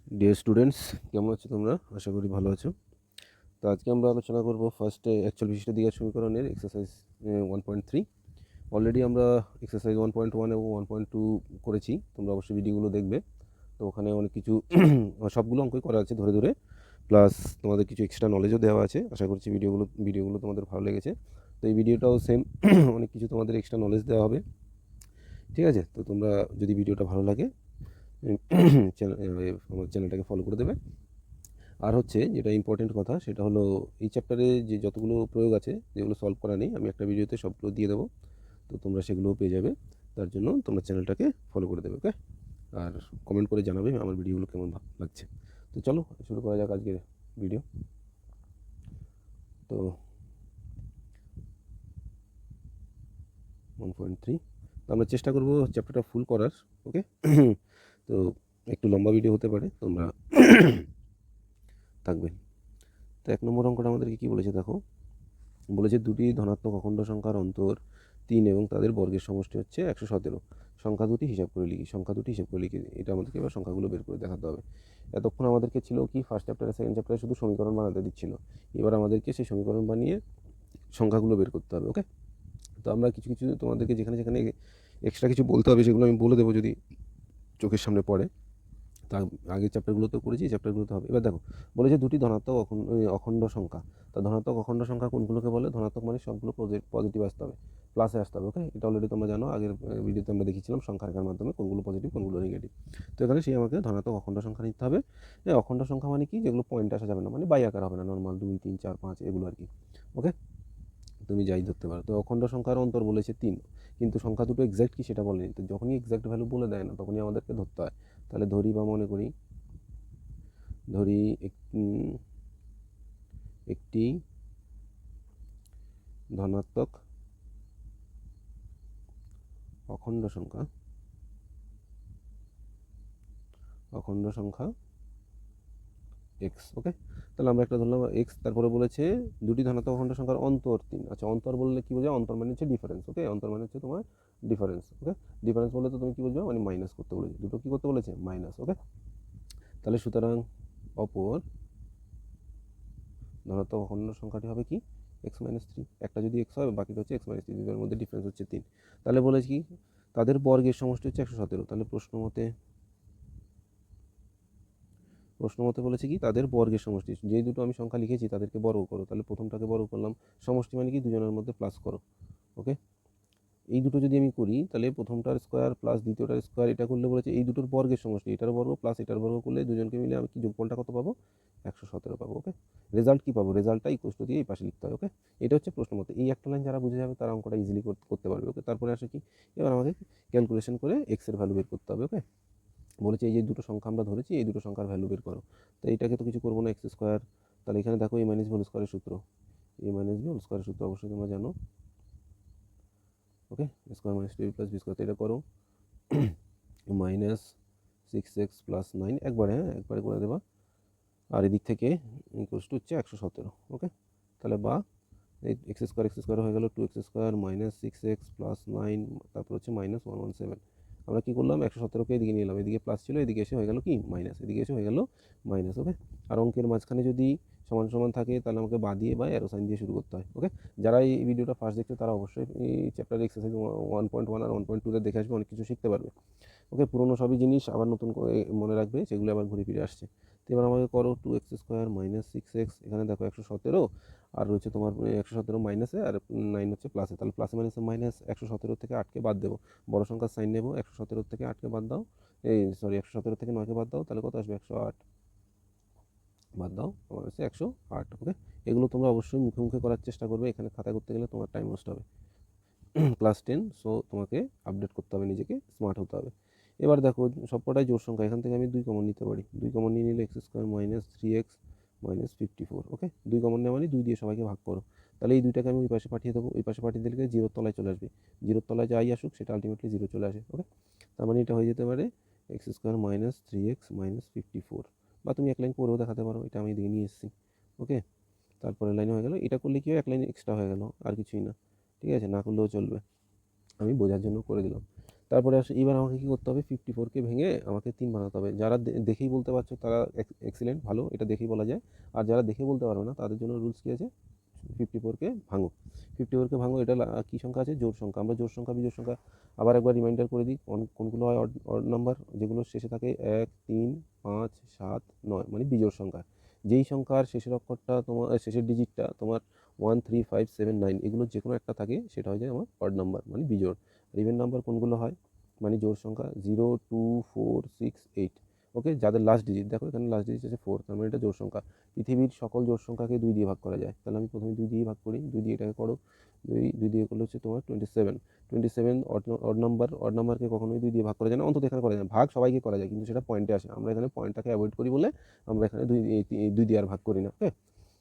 Dear students, কেমন আছো তোমরা? আশা করি ভালো আছো। তো আজকে আমরা আলোচনা করব ফার্স্টে অ্যাকচুয়াল বিশিষ্ট দ্বিঘাত সমীকরণের এক্সারসাইজ 1.3। অলরেডি আমরা এক্সারসাইজ 1.1 এবং 1.2 করেছি, তোমরা অবশ্যই ভিডিওগুলো দেখবে। তো ওখানে অনেক কিছু সবগুলো অঙ্কই করা আছে ধরে ধরে, প্লাস তোমাদের কিছু এক্সট্রা নলেজও দেওয়া আছে। আশা করছি ভিডিওগুলো তোমাদের ভালো লেগেছে। তো এই ভিডিওটাও সেম অনেক কিছু তোমাদের এক্সট্রা নলেজ দেওয়া হবে, ঠিক আছে? তো তোমরা যদি ভিডিওটা ভালো লাগে আমার চ্যানেলটাকে ফলো করে দেবে। আর হচ্ছে যেটা ইম্পর্টেন্ট কথা, সেটা হলো এই চ্যাপ্টারে যে যতগুলো প্রয়োগ আছে, যেগুলো সলভ করা নেই, আমি একটা ভিডিওতে সবগুলো দিয়ে দেবো। তো তোমরা সেগুলোও পেয়ে যাবে। তার জন্য তোমরা চ্যানেলটাকে ফলো করে দেবে, ওকে? আর কমেন্ট করে জানাবে আমার ভিডিওগুলো কেমন লাগছে। তো চলো শুরু করা যাক আজকের ভিডিও। তো 1.3, তো আমরা চেষ্টা করবো চ্যাপ্টারটা ফুল করার, ওকে? তো একটু লম্বা ভিডিও হতে পারে, তোমরা থাকবে। তো 1 নম্বর অঙ্কটা আমাদেরকে কী বলেছে দেখো। বলেছে দুটি ধনাত্মক অখণ্ড সংখ্যার অন্তর 3 এবং তাদের বর্গের সমষ্টি হচ্ছে 117। সংখ্যা দুটি হিসাব করে লিখি। এটা আমাদেরকে এবার সংখ্যাগুলো বের করে দেখাতে হবে। এতক্ষণ আমাদেরকে ছিল কি, ফার্স্ট চ্যাপ্টারে সেকেন্ড চ্যাপ্টারে শুধু সমীকরণ বানাতে দিচ্ছিল। এবার আমাদেরকে সেই সমীকরণ বানিয়ে সংখ্যাগুলো বের করতে হবে, ওকে? তো আমরা কিছু কিছু তোমাদেরকে যেখানে যেখানে এক্সট্রা কিছু বলতে হবে সেগুলো আমি বলে দেবো যদি চোখের সামনে পড়ে। তার আগের চ্যাপ্টারগুলোতেও করেছি, এই চ্যাপ্টারগুলোতে হবে। এবার দেখো, বলেছে দুটি ধনাত্মক অখণ্ড সংখ্যা। তা ধনাত্মক অখণ্ড সংখ্যা কোনগুলোকে বলে? ধনাত্মক মানে সবগুলো পজিটিভ আসতে হবে, প্লাসে আসতে হবে, ওকে? এটা অলরেডি তোমরা জানো, আগের ভিডিওতে আমরা দেখিয়েছিলাম সংখ্যা রেখার মাধ্যমে কোনগুলো পজিটিভ কোনগুলো নেগেটিভ। তো এখানে সেই আমাকে ধনাত্মক অখণ্ড সংখ্যা নিতে হবে। অখণ্ড সংখ্যা মানে কি? যেগুলো পয়েন্ট আসা যাবে না, মানে বাই আকার হবে না, নর্মাল 2, 3, 4, 5 এগুলো আর কি, ওকে? তুমি যাই ধরতে পারো। তো অখণ্ড সংখ্যার অন্তর বলেছে 3, কিন্তু সংখ্যা দুটো এক্স্যাক্ট কি সেটা বলেনি। তো যখনই এক্স্যাক্ট ভ্যালু বলে দেয় না, তখনই আমাদেরকে ধরতে হয়। তাহলে ধরি বা মনে করি, একটি ধনাত্মক অখণ্ড সংখ্যা এক্স, ওকে? তাহলে আমরা একটা ধরলাম এক্স। তারপরে বলেছে দুটি ধনাত্মক অখণ্ড সংখ্যার অন্তর 3। আচ্ছা, অন্তর বললে কি বোঝায়? অন্তর মানে হচ্ছে ডিফারেন্স, ওকে? অন্তর মানে হচ্ছে তোমার ডিফারেন্স, ওকে? ডিফারেন্স বললে তো তুমি কি বুঝবে? মানে মাইনাস করতে বলেছে, দুটো কি করতে বলেছে? মাইনাস, ওকে? তাহলে সুতরাং অপর ধনাত্মক অখণ্ড সংখ্যাটি হবে কি? X minus 3। একটা যদি এক্স হয়, বাকিটা হচ্ছে এক্স মাইনাস 3, দুটোর মধ্যে ডিফারেন্স হচ্ছে 3। তাহলে বলেছি কি, তাদের বর্গের সমষ্টি হচ্ছে 117। তাহলে প্রশ্ন মতে বলেছে কি, তাদের বর্গের সমষ্টি। যেই দুটো আমি সংখ্যা লিখেছি তাদেরকে বর্গ করো। তাহলে প্রথমটাকে বর্গ করলাম, সমষ্টি মানে কি? দুজনের মধ্যে প্লাস করো, ওকে? এই দুটো যদি আমি করি, তাহলে প্রথমটার স্কোয়ার প্লাস দ্বিতীয়টার স্কোয়ার, এটা করলে বলেছে এই দুটোর বর্গের সমষ্টি, এটার বর্গ প্লাস এটার বর্গ করলে দুজনকে মিলে আমি কি যোগফলটা কত পাবো? 117 পাবো, ওকে? রেজাল্ট কি পাবো? রেজাল্টটা ইকুয়াল টু দিয়ে এই পাশে লিখতে হবে, ওকে? এটা হচ্ছে প্রশ্ন মতে। এই একটা লাইন যারা বুঝে যাবে তারা অঙ্কটা ইজিলি করতে পারবে, ওকে? তারপরে আসে কি, এবার আমাকে ক্যালকুলেশন করে এক্স এর ভ্যালু বের করতে হবে, ওকে? বলেছে এই যে দুটো সংখ্যা আমরা ধরেছি, এই দুটো সংখ্যার ভ্যালু বের করো। তো এইটাকে তো কিছু করবো না, এক্স স্কোয়ার। তাহলে এখানে দেখো এ মাইনাস বি হোল স্কোয়ারের সূত্র, অবশ্যই তোমরা জানো, okay? Square minus 2 plus B square. এটা করো -6x + 9, একবারে করে দেবা। আর এদিক থেকে ইকুয়ালস টু হচ্ছে 117, ওকে? তাহলে বা এই এক্স স্কোয়ার হয়ে গেল 2x স্কোয়ার -6x + 9, তারপর হচ্ছে -117। আমরা কি করলাম? 117কে এদিকে নিয়ে এলাম, এদিকে প্লাস ছিল, এদিকে এসে হয়ে গেল কি? মাইনাস। এদিকে এসে হয়ে গেল মাইনাস, ওকে? আর অঙ্কের মাঝখানে যদি সমান সমান থাকে, তাহলে আমাকে বা দিয়ে বা অ্যারো সাইন দিয়ে শুরু করতে হয়, ওকে? যারা এই ভিডিওটা ফার্স্ট দেখছো তারা অবশ্যই এই চ্যাপ্টার এক্সারসাইজ 1.1 আর 1.2 দেখে আসবে, অনেক কিছু শিখতে পারবে, ওকে? পুরোনো সবই জিনিস আবার নতুন করে মনে রাখবে, সেগুলো আবার ঘুরে ফিরে আসছে। তো এবার আমাকে করো 2x স্কোয়ার -6x, এখানে দেখো 117, আর রয়েছে তোমার 117 মাইনাসে, আর 9 হচ্ছে প্লাসে। তাহলে প্লাসে মাইনাসে মাইনাস, 117 থেকে 8কে বাদ দেবো, বড় সংখ্যার সাইন নেবো। 117 থেকে 8কে বাদ দাও, 117 থেকে 9কে বাদ দাও, তাহলে কত আসবে? 108 বাদ দাও, আমার হচ্ছে 108, ওকে? এগুলো তোমরা অবশ্যই মুখে মুখে করার চেষ্টা করবে, এখানে খাতা করতে গেলে তোমার টাইম নষ্ট হবে। ক্লাস 10, সো তোমাকে আপডেট করতে হবে, নিজেকে স্মার্ট হতে হবে। এবার দেখো সবকটাই জোড় সংখ্যা, এখান থেকে আমি 2 কমন নিতে পারি। 2 কমন নিয়ে নিলে এক্স স্কোয়ার -3x -54, ওকে? 2 কমন নেওয়া মানে 2 দিয়ে সবাইকে ভাগ করো। তাহলে এই দুইটাকে আমি ওই পাশে পাঠিয়ে দেবো, ওই পাশে পাঠিয়ে দিলে জিরোর তলায় চলে আসবে। জিরোর তলায় যাই আসুক সেটা আলটিমেটলি জিরো চলে আসে, ওকে? তার মানে এটা হয়ে যেতে পারে এক্স স্কোয়ার -3x -54, বা তুমি এক লাইন পরেও দেখাতে পারো, এটা আমি দিয়ে নিয়ে এসেছি, ওকে? তারপরে লাইন হয়ে গেল। এটা করলে কি হয়? এক লাইন এক্সট্রা হয়ে গেল, আর কিছুই না, ঠিক আছে? না করলেও চলবে, আমি বোঝার জন্য করে দিলাম। তারপরে আসে এবার আমাকে কী করতে হবে, 54কে ভেঙে আমাকে 3 বানাতে হবে। যারা দেখেই বলতে পারছো তারা এক্সিলেন্ট, ভালো, এটা দেখেই বলা যায়। আর যারা দেখে বলতে পারো না তাদের জন্য রুলস কী আছে, 54কে ভাঙো। 54কে ভাঙো, এটা কী সংখ্যা আছে, জোড় সংখ্যা। আমরা জোড় সংখ্যা বিজোড় সংখ্যা আবার একবার রিমাইন্ডার করে দিই, কোনগুলো হয় অড নাম্বার, যেগুলো শেষে থাকে 1, 3, 5, 7, 9 মানে বিজোড় সংখ্যা। যেই সংখ্যার শেষের অক্ষরটা তোমার শেষের ডিজিটটা তোমার 1, 3, 5, 7, 9 এগুলো যে কোনো একটা থাকে সেটা হয়ে যায় আমার অড নাম্বার মানে বিজোড়। আর ইভেন নাম্বার কোনগুলো হয় মানে জোড় সংখ্যা 0, 2, 4, 6, 8। ওকে, যাদের লাস্ট ডিজিট দেখো এখানে লাস্ট ডিজিট আছে 4, তার মানে এটা জোড় সংখ্যা। পৃথিবীর সকল জোড় সংখ্যাকে 2 দিয়ে ভাগ করা যায়, তাহলে আমি প্রথমে 2 দিয়ে ভাগ করি, 2 দিয়ে এটাকে করো, 2 দিয়ে করলে হচ্ছে তোমার 27 অড নাম্বারকে কখনোই 2 দিয়ে ভাগ করা যায় না, অন্তত এখানে করা যায় না। ভাগ সবাইকে করা যায় কিন্তু সেটা পয়েন্টে আসে, আমরা এখানে পয়েন্টটাকে অ্যাভয়েড করি বলে আমরা এখানে 2 দিয়ে আর ভাগ করি না। ওকে,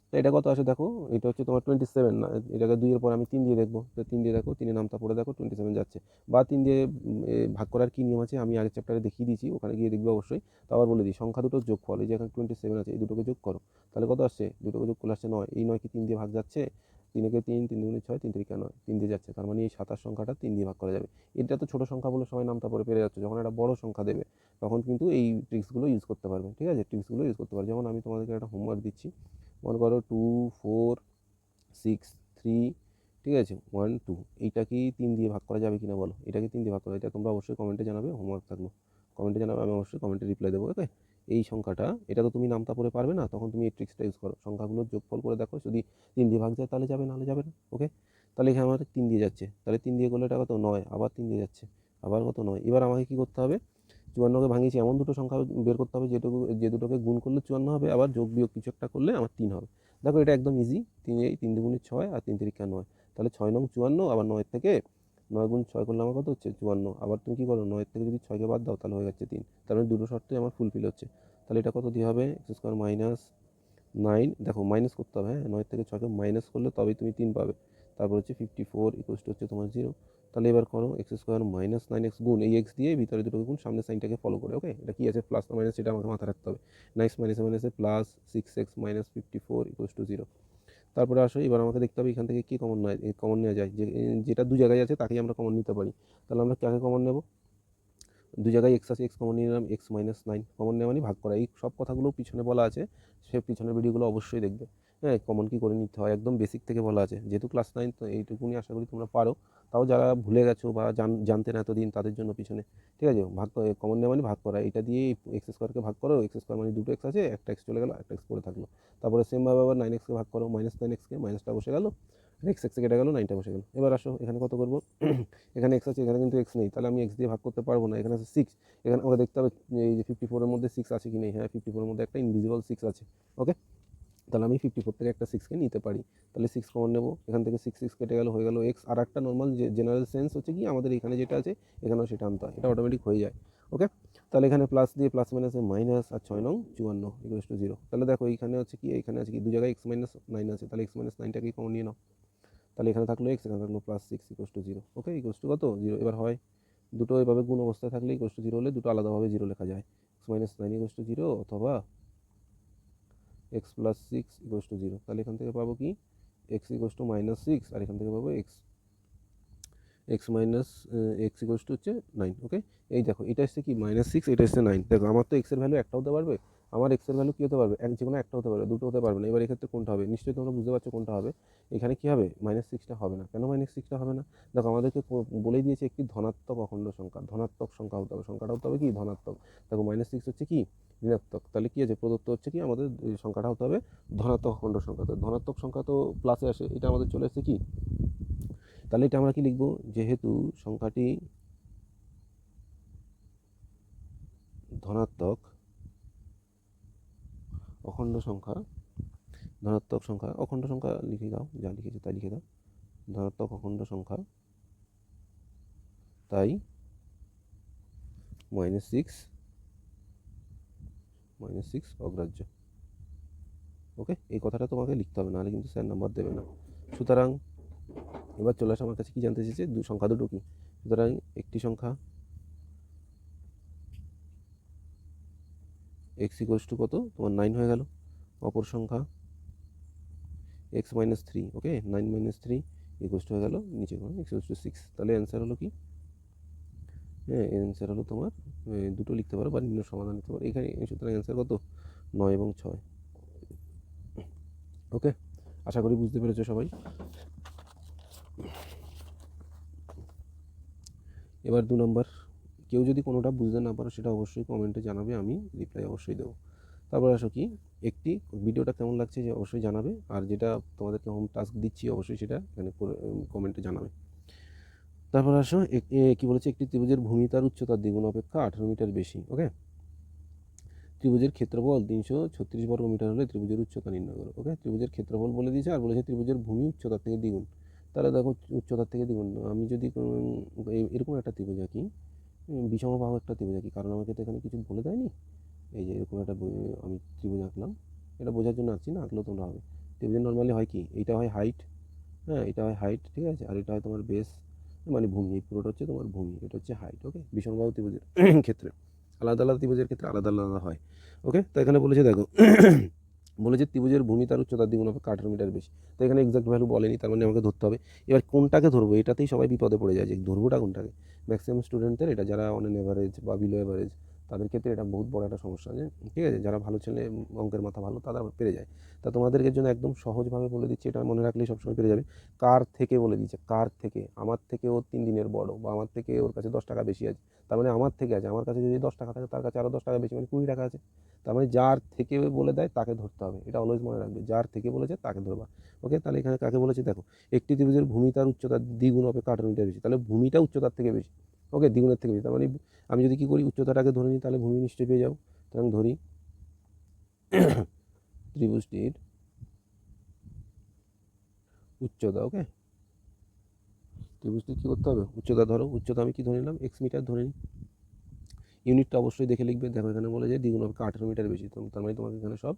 তো এটা কত আসে দেখো, এটা হচ্ছে তোমার 27 না, এটাকে 2 এর পর আমি 3 দিয়ে দেখবো, তো 3 দিয়ে দেখো, 3 নামতা পড়ে দেখো 27 যাচ্ছে। বা 3 দিয়ে ভাগ করার কী নিয়ম আছে আমি আগের চ্যাপ্টারে দেখিয়ে দিয়েছি, ওখানে গিয়ে দেখবে অবশ্যই। তো আবার বলে দিই, সংখ্যা দুটোর যোগফল, এই যে এখানে 27 আছে, এই দুটোকে যোগ করো, তাহলে কত আসছে, দুটোকে যোগ করলে আসছে 9। এই 9 কি 3 দিয়ে ভাগ যাচ্ছে, 3 একে 3, 3 দুগুণে 6, 3 তিরিকা 9, 3 দিয়ে যাচ্ছে, তার মানে এই 27 সংখ্যাটা 3 দিয়ে ভাগ করা যাবে। এটা তো ছোটো সংখ্যা বলে সবাই নামতা পড়ে পেরে যাচ্ছে, যখন একটা বড় সংখ্যা দেবে তখন কিন্তু এই ট্রিক্সগুলো ইউজ করতে পারবে। ঠিক আছে, ট্রিক্সগুলো ইউজ করতে পারবে। যেমন আমি তোমাদেরকে একটা হোমওয়ার্ক দিচ্ছি, মনে করো 2, 4, 6, 3, ঠিক আছে, 1, 2, এইটা কি 3 দিয়ে ভাগ করা যাবে কিনা বলো, এটাকে 3 দিয়ে ভাগ করা, এটা তোমরা অবশ্যই কমেন্টে জানাবে, হোমওয়ার্ক থাকলো কমেন্টে জানাবে, আমি অবশ্যই কমেন্টে রিপ্লাই দেবো। ওকে, এই সংখ্যাটা, এটা তো তুমি নামতা পড়ে পারবে না, তখন তুমি এই ট্রিক্সটা ইউজ করো, সংখ্যাগুলোর যোগফল করে দেখো, যদি 3 দিয়ে ভাগ যায় তাহলে যাবে, নাহলে যাবে না। ওকে, তাহলে এখানে আমার 3 দিয়ে যাচ্ছে, তাহলে 3 দিয়ে করলে এটা কত 9, আবার 3 দিয়ে যাচ্ছে, আবার কত 9। এবার আমাকে কী করতে হবে, 54কে ভাঙিয়েছি এমন দুটো সংখ্যা বের করতে হবে যে দুটোকে গুণ করলে 54 হবে, আবার যোগ বিয়োগ কিছু একটা করলে আমার 3 হবে। দেখো এটা একদম ইজি, 3 দুগুণে 6 আর 3 তিরিকা 9, তাহলে 6 নং 54, আবার 9 থেকে 9 গুণ 6 করলে আমার কত হচ্ছে 54, আবার তুমি কী করো 9 থেকে যদি 6কে বাদ দাও তাহলে হয়ে যাচ্ছে 3, তার মানে দুটো শর্তই আমার ফুলফিল হচ্ছে। তাহলে এটা কত দিয়ে হবে, এক্স স্কোয়ার মাইনাস 9, দেখো মাইনাস করতে হবে, হ্যাঁ 9 থেকে 6কে মাইনাস করলে তবেই তুমি 3 পাবে। তারপর হচ্ছে 54 ইকুয়ালস টু হচ্ছে তোমার 0। তাহলে এবার করো এক্স স্কোয়ার মাইনাস 9x গুণ, এই এক্স দিয়ে ভিতরে দুটোকে গুণ, সামনে সাইনটাকে ফলো করে। ওকে, এটা কি আছে প্লাস না মাইনাস, সেটা আমাকে মাথায় রাখতে হবে। নেক্সট মাইনাসে মাইনাসে plus 6x minus 54 equals to 0। তারপরে আসো এবার আমাকে দেখতে হবে এখান থেকে কি কমন নেওয়া যায়, যেটা দু জায়গায় আছে তাকেই আমরা কমন নিতে পারি। তাহলে আমরা কাকে কমন নেব, দু জায়গায় এক্স আছে, এক্স কমন নিয়ে নিলাম, এক্স মাইনাস 9 কমন নেওয়া মানে ভাগ করা। এই সব কথাগুলো পিছনে বলা আছে, সে পিছনের ভিডিওগুলো অবশ্যই দেখবে। হ্যাঁ, কমন কী করে নিতে হয় একদম বেসিক থেকে বলা আছে, যেহেতু ক্লাস 9 তো এইটুকুনি আশা করি তোমরা পারো। তাও যারা ভুলে গেছো বা জানতে না এতদিন তাদের জন্য পিছনে, ঠিক আছে, কমন নেওয়া মানে ভাগ করা। এটা দিয়ে এক্স স্কোয়ারকে ভাগ করো, এক্স স্কোয়ার মানে দুটো এক্স আছে, একটা এক্স চলে গেলো, একটা এক্স পড়ে থাকলো। তারপরে সেমভাবে আবার 9xকে ভাগ করো, মাইনাস 9xকে, মাইনাসটা বসে গেলো, এক্স কেটে গেলো, 9টা বসে গেলো। এবার আসো এখানে কত করবো, এখানে এক্স আছে, এখানে কিন্তু এক্স নেই, তাহলে আমি এক্স দিয়ে ভাগ করতে পারবো না। এখানে আছে 6, এখানে আমাকে দেখতে হবে এই যে 54-এর মধ্যে 6 আছে কি নেই। হ্যাঁ, 54-এর মধ্যে একটা ইনভিজিবল 6 আছে। ওকে, তাহলে আমি 54 থেকে একটা 6কে নিতে পারি, তাহলে 6 কমন নেবো, এখান থেকে 6 কেটে গেল, হয়ে গেল এক্স। আর একটা নর্মাল জেনারেল সেন্স হচ্ছে কি, আমাদের এখানে যেটা আছে এখানেও সেটা আনতে হয়, এটা অটোমেটিক হয়ে যায়। ওকে, তাহলে এখানে প্লাস দিয়ে প্লাস মাইনাসে মাইনাস, আর 6 নং 54 ইকুয়ালস টু 0। তাহলে দেখো এইখানে হচ্ছে কি, এখানে আছে কি, দু জায়গায় এক্স মাইনাস 9 আছে, তাহলে এক্স মাইনাস 9টাকেই কমন নিয়ে নাও, তাহলে এখানে থাকলো এক্স, এখানে থাকলো plus 6 equals to 0। Okay, equals to কত 0। এবার হয় দুটো এভাবে গুণ অবস্থায় থাকলে ইকুয়ালস টু 0 হলে দুটো আলাদাভাবে 0 লেখা যায়, এক্স মাইনাস 9 ইকুয়ালস টু 0 অথবা এক্স প্লাস 6 ইকুয়ালস টু 0। তাহলে এখান থেকে পাবো কি, এক্স ইকুয়ালস টু মাইনাস 6, আর এখান থেকে পাবো x minus x equals two হচ্ছে 9। ওকে, এই দেখো এটা এসছে কি -6, এটা এসছে 9। দেখো আমার তো এক্সের ভ্যালু একটা হতে পারবে, আমার এক্সের ভ্যালু কী হতে পারবে, যে কোনো একটা হতে পারবে, দুটো হতে পারবে না। এবার এক্ষেত্রে কোনটা হবে, নিশ্চয়ই তোমরা বুঝতে পারছো কোনটা হবে। এখানে কী হবে, -6টা হবে না, কেন -6টা হবে না, দেখো আমাদেরকে বলেই দিয়েছে একটি ধনাত্মক অখণ্ড সংখ্যা, ধনাত্মক সংখ্যা হতে হবে, সংখ্যাটা হতে হবে কি ধনাত্মক। দেখো -6 হচ্ছে কি ঋণাত্মক, তাহলে কি আছে প্রদত্ত হচ্ছে কি আমাদের সংখ্যাটা হতে হবে ধনাত্মক অখণ্ড সংখ্যা। তো ধনাত্মক সংখ্যা তো প্লাসে আসে, এটা আমাদের চলে আসছে কি, তাহলে এটা আমরা কি লিখবো, যেহেতু সংখ্যাটি ধনাত্মক অখণ্ড সংখ্যা, ধনাত্মক সংখ্যা অখণ্ড সংখ্যা লিখে দাও, যা লিখেছে তাই লিখে দাও, ধনাত্মক অখণ্ড সংখ্যা, তাই -6 অগ্রাহ্য। ওকে, এই কথাটা তোমাকে লিখতে হবে, নাহলে কিন্তু স্যার নাম্বার দেবে না। সুতরাং এবার চলে আসে আমার কাছে কি জানতে চেয়েছে, সংখ্যা দুটো কি। সুতরাং একটি সংখ্যা এক্স ইকুয়ালস টু কত তোমার 9 হয়ে গেল, অপর সংখ্যা x minus 3। Okay, 9 - 3 equals to হয়ে গেল নিচে এক্স ইকুয়ালস টু 6। তাহলে অ্যান্সার হলো কি হ্যাঁ অ্যান্সার হলো তোমার দুটো লিখতে পারো বা নিম্ন সমাধান লিখতে পারো এখানে। সুতরাং অ্যান্সার কত 9 এবং 6। ওকে, আশা করি বুঝতে পেরেছো সবাই। এবার 2 নম্বর, কেউ যদি কোনোটা বুঝতে না পারো সেটা অবশ্যই কমেন্টে জানাবে, আমি রিপ্লাই অবশ্যই দেবো। তারপর আসো কি, একটি ভিডিওটা কেমন লাগছে যে অবশ্যই জানাবে, আর যেটা তোমাদেরকে হোম টাস্ক দিচ্ছি অবশ্যই সেটা এখানে কমেন্টে জানাবে। তারপর আসো কি বলেছে, একটি ত্রিভুজের ভূমি তার উচ্চতার দ্বিগুণ অপেক্ষা 18 মিটার বেশি। ওকে, ত্রিভুজের ক্ষেত্রফল 336 বর্গ মিটার হলে ত্রিভুজের উচ্চতা নির্ণয় করো। ওকে, ত্রিভুজের ক্ষেত্রফল বলে দিয়েছে আর বলেছে ত্রিভুজের ভূমি উচ্চতার থেকে দ্বিগুণ। তাহলে দেখো উচ্চতার থেকে দ্বিগুণ, আমি যদি এরকম একটা ত্রিভুজ আঁকি, বিষমবাহু একটা ত্রিভুজ আঁকি, কারণ আমাকে তো এখানে কিছু বলে দেয়নি। এই যে এরকম একটা আমি ত্রিভুজ আঁকলাম, এটা বোঝার জন্য আঁকছি না, আঁকলেও তোমরা হবে। ত্রিভুজের নর্মালি হয় কি, এইটা হয় হাইট, হ্যাঁ এটা হয় হাইট, ঠিক আছে, আর এটা হয় তোমার বেস মানে ভূমি, এই পুরোটা হচ্ছে তোমার ভূমি, এটা হচ্ছে হাইট। ওকে, বিষমবাহু ত্রিভুজের ক্ষেত্রে আলাদা আলাদা ত্রিভুজের ক্ষেত্রে আলাদা আলাদা হয়। ওকে, তো এখানে বলেছে দেখো বলেছে ত্রিভুজের ভূমি তার উচ্চতার দ্বিগুণ অপেক্ষা 18 মিটার বেশি। তো এখানে এক্সাক্ট ভ্যালু বলেনি, তার মানে আমাকে ধরতে হবে। এবার কোনটাকে ধরবো, এটাতেই সবাই বিপদে পড়ে যায় যে ধরবোটা কোনটাকে। ম্যাক্সিমাম স্টুডেন্টদের এটা, যারা অন অ্যান এভারেজ বা বিলো এভারেজ, তাদের ক্ষেত্রে এটা বহুত বড় একটা সমস্যা, যে ঠিক আছে, যারা ভালো ছেলে অঙ্কের মাথা ভালো তারা পেরে যায়। তা তোমাদেরকে জন্য একদম সহজভাবে বলে দিচ্ছি, এটা মনে রাখলেই সবসময় পেরে যাবে। কার থেকে বলে দিচ্ছে, কার থেকে, আমার থেকে ও 3 দিনের বড়, বা আমার থেকে ওর কাছে 10 টাকা বেশি আছে, তার মানে আমার থেকে আছে, আমার কাছে যদি 10 টাকা থাকে তার কাছে আরও 10 টাকা বেশি, মানে 20 টাকা আছে। তার মানে যার থেকে বলে দেয় তাকে ধরতে হবে, এটা অলওয়েজ মনে রাখবে, যার থেকে বলেছে তাকে ধরবা। ওকে, তাহলে এখানে কাকে বলেছে দেখো, একটি ত্রিভুজের ভূমি তার উচ্চতার দ্বিগুণ অপেক্ষা 18 মিটার বেশি, তাহলে ভূমিটা উচ্চতার থেকে বেশি। ওকে, দ্বিগুণের থেকে বেশি, তার মানে আমি যদি কী করি, উচ্চতাটাকে ধরে নিই, তাহলে ভূমি নিশ্চয়ই পেয়ে যাবো। সুতরাং ধরি ত্রিভুজটির উচ্চতা। ওকে, ত্রিভুজটির কী করতে হবে, উচ্চতা ধরো, উচ্চতা আমি কি ধরে নিলাম, এক্স মিটার ধরে নিই। ইউনিটটা অবশ্যই দেখে লিখবে, দেখো এখানে বলে যে দ্বিগুণ অপেক্ষা 18 মিটার বেশি, তার মানে তোমাকে এখানে সব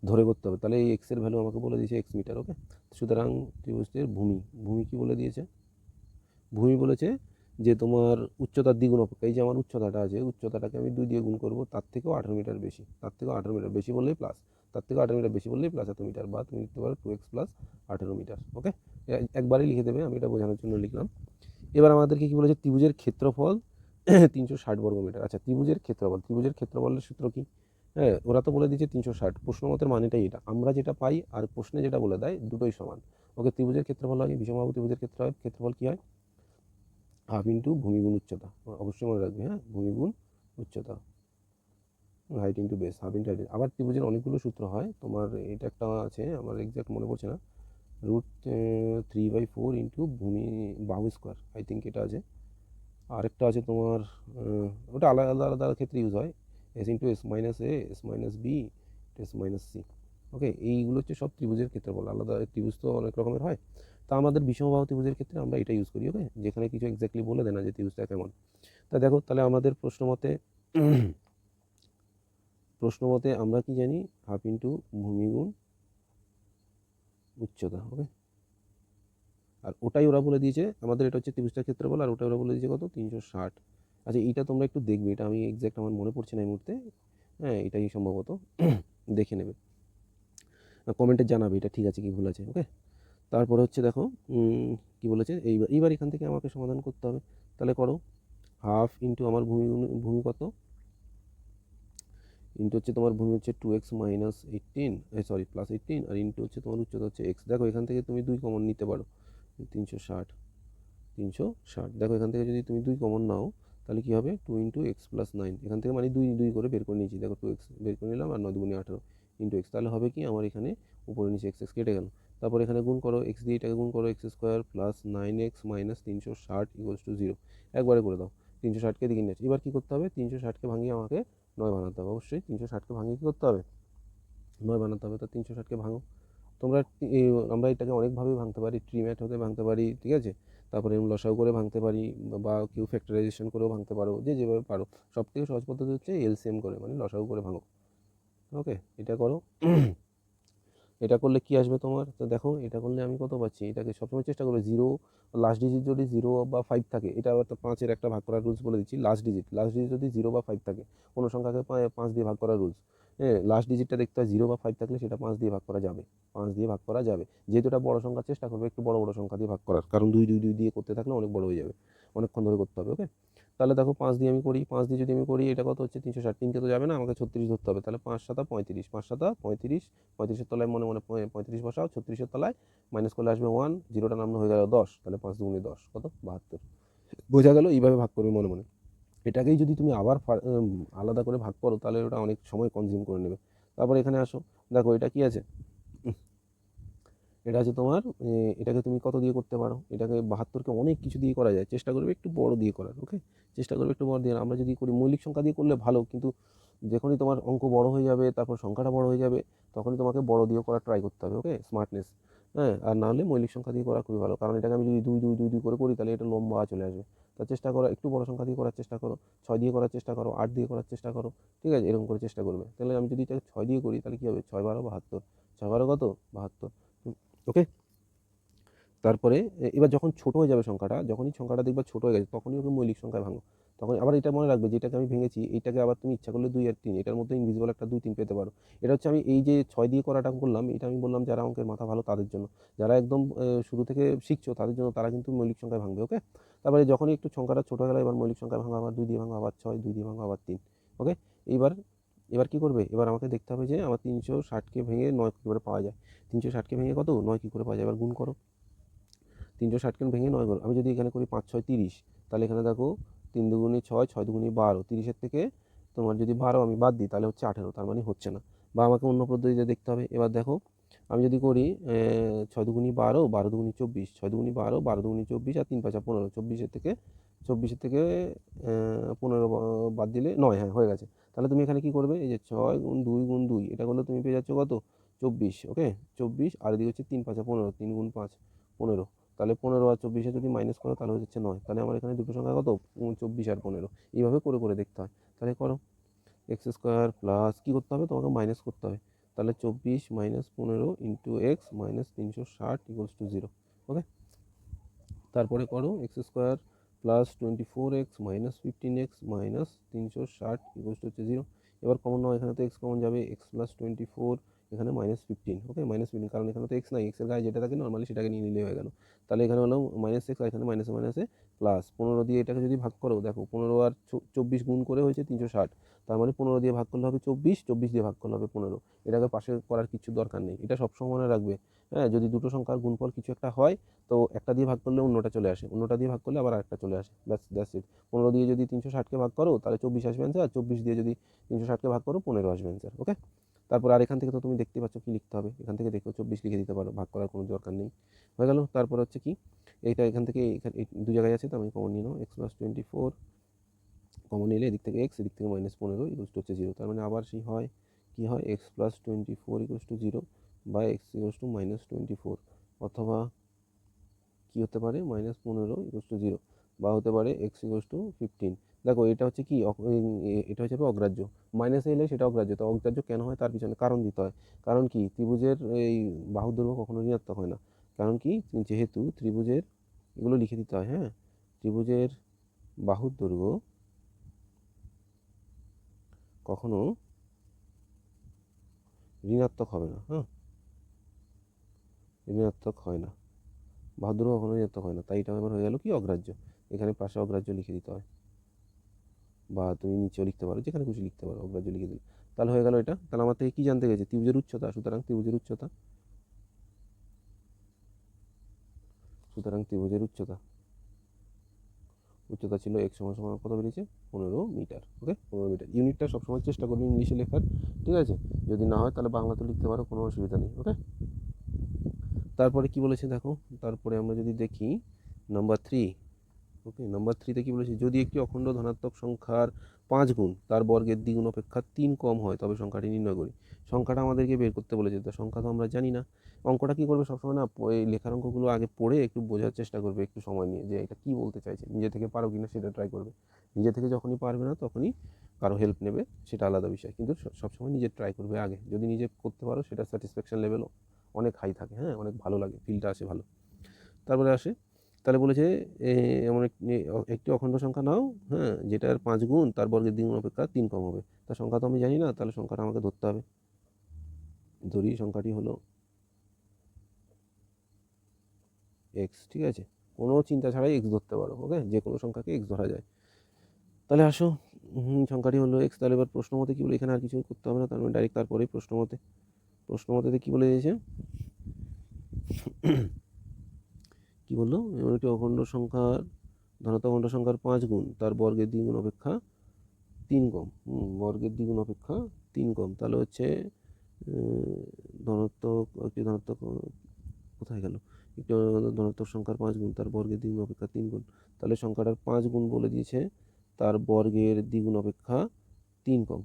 ধরে করতে হবে। তাহলে এই এক্সের ভ্যালু আমাকে বলে দিয়েছে এক্স মিটার। ওকে, সুতরাং ত্রিভুজটির ভূমি, ভূমি কি বলে দিয়েছে, ভূমি বলেছে যে তোমার উচ্চতার দ্বিগুণ অপেক্ষা, এই যে আমার উচ্চতাটা আছে, উচ্চতাটাকে আমি 2 দিয়ে গুণ করবো, তার থেকেও 18 মিটার বেশি, তার থেকেও 18 মিটার বেশি বললেই প্লাস, তার থেকেও 18 মিটার বেশি বললেই প্লাস এত মিটার, বা তুমি লিখতে পারো 2x প্লাস 18 মিটার। ওকে, একবারই লিখে দেবে, আমি এটা বোঝানোর জন্য লিখলাম। এবার আমাদেরকে কী বলেছে, ত্রিভুজের ক্ষেত্রফল 360 বর্গ মিটার। আচ্ছা, ত্রিভুজের ক্ষেত্রফল, ত্রিভুজের ক্ষেত্রফলের সূত্র কি, হ্যাঁ ওরা তো বলে দিয়েছে 360, প্রশ্নমতের মানেটাই এটা, আমরা যেটা পাই আর প্রশ্নে যেটা বলে দেয় দুটোই সমান। ওকে, ত্রিভুজের ক্ষেত্রফল হয়, বিষমবাহু ত্রিভুজের ক্ষেত্রফল কী হয়, হাফ ইন্টু ভূমি গুণ উচ্চতা, অবশ্যই মনে রাখবে, হ্যাঁ ভূমি গুণ উচ্চতা, height into base, half into height. আবার ত্রিভুজের অনেকগুলো সূত্র হয়, তোমার এটা একটা আছে, আমার এক্সাক্ট মনে পড়ছে না, √3/4 ইন্টু ভূমি বাহু স্কোয়ার, আই থিঙ্ক এটা আছে। আরেকটা আছে তোমার, ওটা আলাদা আলাদা আলাদা ক্ষেত্রে ইউজ হয়, S into S minus A, S minus B, S minus C. Okay, এইগুলো হচ্ছে সব ত্রিভুজের ক্ষেত্রফল, আলাদা ত্রিভুজ তো অনেক রকমের হয়। তা আমাদের বিষমবাহু ত্রিভুজের ক্ষেত্রে আমরা এটা ইউজ করি। ওকে, যেখানে কিছু এক্স্যাক্টলি বলে দেয় না যে ত্রিভুজটা কেমন। তা দেখো, তাহলে আমাদের প্রশ্ন মতে আমরা কি জানি, হাফ ইন্টু ভূমি গুণ উচ্চতা। ওকে, আর ওটাই ওরা বলে দিয়েছে আমাদের, এটা হচ্ছে ত্রিভুজটার ক্ষেত্রফল, আর ওটাই ওরা বলে দিয়েছে কত, 360। আচ্ছা, এইটা তোমরা একটু দেখবে, এটা আমি এক্স্যাক্ট আমার মনে পড়ছে না এই মুহূর্তে, হ্যাঁ এটাই সম্ভবত, দেখে নেবে, কমেন্টে জানাবে এটা ঠিক আছে কি ভুল আছে। ওকে, তারপরে হচ্ছে দেখো কি বলেছে, এইবার এখান থেকে আমাকে সমাধান করতে হবে, তাহলে করো, হাফ ইন্টু আমার ভূমি কত, ইন্টু হচ্ছে তোমার ভূমি হচ্ছে 2x মাইনাস 18, সরি প্লাস 18, আর ইন্টু হচ্ছে তোমার উচ্চতা হচ্ছে x। দেখো এখান থেকে তুমি 2 কমন নিতে পারো, 360, 360, দেখো এখান থেকে যদি তুমি 2 কমন নাও, তাহলে কী হবে, 2 ইন্টু এক্স প্লাস 9, এখান থেকে মানে 2 2 করে বের করে নিয়েছি, দেখো 2x বের করে নিলাম, আর 9 2 18 ইন্টু এক্স, তাহলে হবে কি আমার এখানে উপরে নিচে এক্স কেটে গেল। তারপর এখানে গুণ করো, এক্স দিয়ে এটাকে গুণ করো, x square plus 9x minus 360 equals to 0, একবারে করে দাও, 360কে দিকে নিয়ে। এবার কী করতে হবে, 360কে ভাঙিয়ে আমাকে 9 বানাতে হবে, অবশ্যই 360কে ভাঙিয়ে কী করতে হবে, 9 বানাতে হবে। তো 360কে ভাঙো তোমরা, আমরা এটাকে অনেকভাবেই ভাঙতে পারি, ট্রিম্যাট হতে ভাঙতে পারি, ঠিক আছে, তারপরে লসাগু করে ভাঙতে পারি, বা কেউ ফ্যাক্টরাইজেশন করেও ভাঙতে পারো, যে যেভাবে পারো। সবথেকে সহজ পদ্ধতি হচ্ছে এলসিএম করে, মানে লসাগু করে ভাঙো। ওকে, এটা করো, এটা করলে কি আসবে তোমার, তো দেখো এটা করলে আমি কত পাচ্ছি, এটাকে সবসময় চেষ্টা করো জিরো, লাস্ট ডিজিট যদি 0 বা 5 থাকে, এটা আবার তো 5-এর একটা ভাগ করার রুলস বলে দিচ্ছি, লাস্ট ডিজিট যদি 0 বা 5 থাকে, কোনো সংখ্যাকে 5 দিয়ে ভাগ করার রুলস, হ্যাঁ, লাস্ট ডিজিটটা দেখতে হয় 0 বা 5 থাকলে সেটা 5 দিয়ে ভাগ করা যাবে, 5 দিয়ে ভাগ করা যাবে। যেহেতু এটা বড় সংখ্যা, চেষ্টা করবে একটু বড় বড় সংখ্যা দিয়ে ভাগ করার, কারণ 2 2 2 দিয়ে করতে থাকলে অনেক বড় হয়ে যাবে, অনেকক্ষণ ধরে করতে হবে। ওকে, তাহলে দেখো 5 দিয়ে আমি করি, 5 দিয়ে যদি আমি করি, এটা কত হচ্ছে 360, 3কে তো যাবে না, আমাকে 36 ধরতে হবে। তাহলে 5 7 35, 5 7 35, 35-এর তলায় মনে মনে 35 বসাও, 36-এর তলায় মাইনাস করলে আসবে 1, জিরোটা নামানো হয়ে গেল 10, তাহলে 5 দুগুণে 10 কত 72। বোঝা গেল? এইভাবে ভাগ করবে মনে মনে। এটাকেই যদি তুমি আবার আলাদা করে ভাগ করো তাহলে ওটা অনেক সময় কনজিউম করে নেবে। তারপর এখানে আসো, দেখো এটা কি আছে, এটা আছে তোমার, এটাকে তুমি কত দিয়ে করতে পারো, এটাকে 72কে অনেক কিছু দিয়ে করা যায়, চেষ্টা করবে একটু বড় দিয়ে করার। ওকে, চেষ্টা করবে একটু বড় দিয়ে। আমরা যদি করি মৌলিক সংখ্যা দিয়ে করলে ভালো, কিন্তু যখনই তোমার অঙ্ক বড় হয়ে যাবে, তারপর সংখ্যাটা বড় হয়ে যাবে, তখনই তোমাকে বড় দিয়ে করার ট্রাই করতে হবে। ওকে, স্মার্টনেস। হ্যাঁ, আর না হলে মৌলিক সংখ্যা দিয়ে করা খুবই ভালো, কারণ এটাকে আমি যদি 2 2 2 2 করে করি তাহলে এটা লম্বা চলে আসবে। তা চেষ্টা করো একটু বড় সংখ্যা দিয়ে করার চেষ্টা করো, 6 দিয়ে করার চেষ্টা করো, 8 দিয়ে করার চেষ্টা করো। ঠিক আছে, এরকম করে চেষ্টা করবে। তাহলে আমি যদি এটাকে 6 দিয়ে করি তাহলে কী হবে, 6 12 72, 6 12 কত 72। ওকে, তারপরে এবার যখন ছোট হয়ে যাবে সংখ্যাটা, যখনই সংখ্যাটা দেখবা ছোট হয়ে গেছে, তখনই ওকে মৌলিক সংখ্যায় ভাঙো। তখন আবার এটা মনে রাখবে, যেটাকে আমি ভেঙেছি এইটাকে আবার তুমি ইচ্ছা করলে 2 আর 3, এটার মধ্যে ইনভিজিবল একটা 2 3 পেতে পারো। এটা হচ্ছে আমি এই যে 6 দিয়ে করাটা করলাম, এটা আমি বললাম যারা অঙ্কের মাথা ভালো তাদের জন্য, যারা একদম শুরু থেকে শিখছো তাদের জন্য, তারা কিন্তু মৌলিক সংখ্যায় ভাঙবে। ওকে, তারপরে যখনই একটু সংখ্যাটা ছোট হয়ে গেল, এবার মৌলিক সংখ্যায় ভাঙো, আবার 2 দিয়ে ভাঙো, আবার 6, 2 দিয়ে ভাঙো, আবার 3। ওকে, এইবার এবার কী করবে, এবার আমাকে দেখতে হবে যে আমার 360কে ভেঙে 9 কী করে পাওয়া যায়। 360কে ভেঙে কত 9 কী করে পাওয়া যায়, এবার গুণ করো। 360কে ভেঙে 9 করো। আমি যদি এখানে করি 5 6 30, তাহলে এখানে দেখো 3 দুগুণে 6, 6 দুগুণে 12, 30-এর থেকে তোমার যদি 12 আমি বাদ দিই তাহলে হচ্ছে 18, তার মানে হচ্ছে না, বা আমাকে অন্য পদ্ধতিতে দেখতে হবে। এবার দেখো আমি যদি করি 6 দুগুণে 12, 12 দুগুণে 24, 6 দুগুণে 12, 12 দুগুণে 24, আর 3 5 15, 24-এর থেকে 15 বাদ দিলে 9, হ্যাঁ হয়ে গেছে। তাহলে তুমি এখানে কি করবে, এই যে 6 গুণ 2 গুণ 2, এটা করলে তুমি পেয়ে যাচ্ছ কত 24। ওকে, 24, আর এদিকে হচ্ছে 3 5 15, 3 গুণ 5 15, তাহলে 15 আর 24-এ যদি মাইনাস করো তাহলে হচ্ছে 9। তাহলে আমার এখানে দুটো সংখ্যা কত 24 আর 15, এইভাবে করে করে দেখতে হয়। তাহলে করো এক্স স্কোয়ার প্লাস কী করতে হবে, তোমাকে মাইনাস করতে হবে। তাহলে 24 minus 15 into x minus 360 equals to 0। ওকে, তারপরে করো x square plus 24x minus 15x minus 360 equals to হচ্ছে 0। এবার কমন নাও, এখানে তো এক্স কমন যাবে, এক্স প্লাস 24, এখানে মাইনাস 15। ওকে, মাইনাস 15, কারণ এখানে তো এক্স নাই, এক্সের গায়ে যেটা থাকে নর্মালি সেটাকে নিয়ে নিলে হয়ে গেল। তাহলে এখানে হলো মাইনাস এক্স, আর এখানে মাইনাসে মাইনাসে প্লাস 15 দিয়ে এটাকে যদি ভাগ করো, দেখো 15 আর 24 গুণ করে হয়েছে 360, তার মানে 15 দিয়ে ভাগ করলে হবে 24, 24 দিয়ে ভাগ করলে হবে 15। এটাকে পাশে করার কিছু দরকার নেই, এটা সবসময় মনে রাখবে। হ্যাঁ, যদি দুটো সংখ্যার গুণফল কিছু একটা হয়, তো একটা দিয়ে ভাগ করলে অন্যটা চলে আসে, অন্যটা দিয়ে ভাগ করলে আবার আরেকটা চলে আসে, দ্যাটস ইট। 15 দিয়ে যদি 360কে ভাগ করো তাহলে 24 আসবে অ্যান্সার, 24 দিয়ে যদি 360কে ভাগ করো 15 আসবে অ্যান্সার। ওকে, তারপর আর এখান থেকে তো তুমি দেখতে পাচ্ছ কী লিখতে হবে, এখান থেকে দেখো 24 লিখে দিতে পারো, ভাগ করার কোনো দরকার নেই, হয়ে গেল। তারপর হচ্ছে কি, এইটা এখান থেকে এখানে এই দু জায়গায় আছে, তো আমি কমন নিয়ে নাও, এক্স প্লাস 24 কমন নিলে এদিক থেকে এক্স, এদিক থেকে মাইনাস 15 ইকুয়ালস টু হচ্ছে 0। তার মানে আবার সেই হয় কি হয়, এক্স প্লাস 24 ইকুয়ালস টু 0 বা এক্স ইকুয়ালস টু মাইনাস 24, অথবা কী হতে পারে -15 ইকুয়ালস টু 0, বা হতে পারে এক্স ইকুয়ালস টু 15। দেখো এটা হচ্ছে কি, এটা হচ্ছে অগ্রাহ্য, মাইনাসে এলে সেটা অগ্রাহ্য। তো অগ্রাহ্য কেন হয় তার পিছনে কারণ দিতে হয়। কারণ কি, ত্রিভুজের এই বাহুর দৈর্ঘ্য কখনো ঋণাত্মক হয় না। কারণ কি, যেহেতু ত্রিভুজের, এগুলো লিখে দিতে হয়, হ্যাঁ, ত্রিভুজের বাহুর দৈর্ঘ্য কখনো ঋণাত্মক হবে না। হ্যাঁ, ঋণাত্মক হয় না, বাহুর দৈর্ঘ্য কখনো ঋণাত্মক হয় না, তাই এটা আমার হয়ে গেল কি অগ্রাহ্য। এখানে পাশে অগ্রাহ্য লিখে দিতে হয়, বা তুমি নিচেও লিখতে পারো, যেখানে খুশি লিখতে পারো, অগ্রাহ্য লিখে দিলে তাহলে হয়ে গেল এটা। তাহলে আমার থেকে কী জানতে গেছে, ত্রিভুজের উচ্চতা, সুতরাং ত্রিভুজের উচ্চতা, উচ্চতা ছিল x সমান সমান কত বেরিয়েছে 15 মিটার। ওকে, 15 মিটার। ইউনিটটা সবসময় চেষ্টা করবে ইংলিশে লেখার, ঠিক আছে, যদি না হয় তাহলে বাংলাতে লিখতে পারো, কোনো অসুবিধা নেই। ওকে, তারপরে কি বলেছে দেখো, তারপরে আমরা যদি দেখি নাম্বার 3। ওকে, নাম্বার 3তে কী বলেছে, যদি একটি অখণ্ড ধনাত্মক সংখ্যার 5 গুণ তার বর্গের দ্বিগুণ অপেক্ষা 3 কম হয় তবে সংখ্যাটি নির্ণয় করি। সংখ্যাটা আমাদেরকে বের করতে বলেছে, তো সংখ্যা তো আমরা জানি না। অঙ্কটা কী করবে সবসময় না, এই লেখার অঙ্কগুলো আগে পড়ে একটু বোঝার চেষ্টা করবে একটু সময় নিয়ে, যে এটা কী বলতে চাইছে, নিজে থেকে পারো কিনা সেটা ট্রাই করবে। নিজে থেকে যখনই পারবে না তখনই কারো হেল্প নেবে, সেটা আলাদা বিষয়, কিন্তু সবসময় নিজে ট্রাই করবে আগে। যদি নিজে করতে পারো সেটা স্যাটিসফ্যাকশন লেভেলও অনেক হাই থাকে, হ্যাঁ, অনেক ভালো লাগে, ফিলটা আসে ভালো। তারপরে আসে তাহলে বলেছে এমন একটি অখণ্ড সংখ্যা নাও, হ্যাঁ, যেটার 5 গুণ তার বর্গের দ্বিগুণ অপেক্ষা 3 কম হবে। তার সংখ্যা তো আমি জানি না, তাহলে সংখ্যাটা আমাকে ধরতে হবে। ধরি সংখ্যাটি হলো এক্স, ঠিক আছে, কোনো চিন্তা ছাড়াই এক্স ধরতে পারো, ওকে, যে কোনো সংখ্যাকে এক্স ধরা যায়। তাহলে আসো, সংখ্যাটি হলো এক্স। তাহলে এবার প্রশ্ন মতে কী বলে, এখানে আর কিছু করতে হবে না, তার মানে ডাইরেক্ট তারপরেই প্রশ্ন মতে কী বলে দিয়েছে, কী বললো, এমন একটি অখণ্ড সংখ্যার ধনাত্মক অখণ্ড সংখ্যার 5 গুণ তার বর্গের দ্বিগুণ অপেক্ষা 3 কম। বর্গের দ্বিগুণ অপেক্ষা 3 কম, তাহলে হচ্ছে ধনাত্মক কোথায় গেল, একটি ধনাত্মক সংখ্যার 5 গুণ তার বর্গের দ্বিগুণ অপেক্ষা 3 গুণ। তাহলে সংখ্যাটার 5 গুণ বলে দিয়েছে, তার বর্গের দ্বিগুণ অপেক্ষা 3 কম।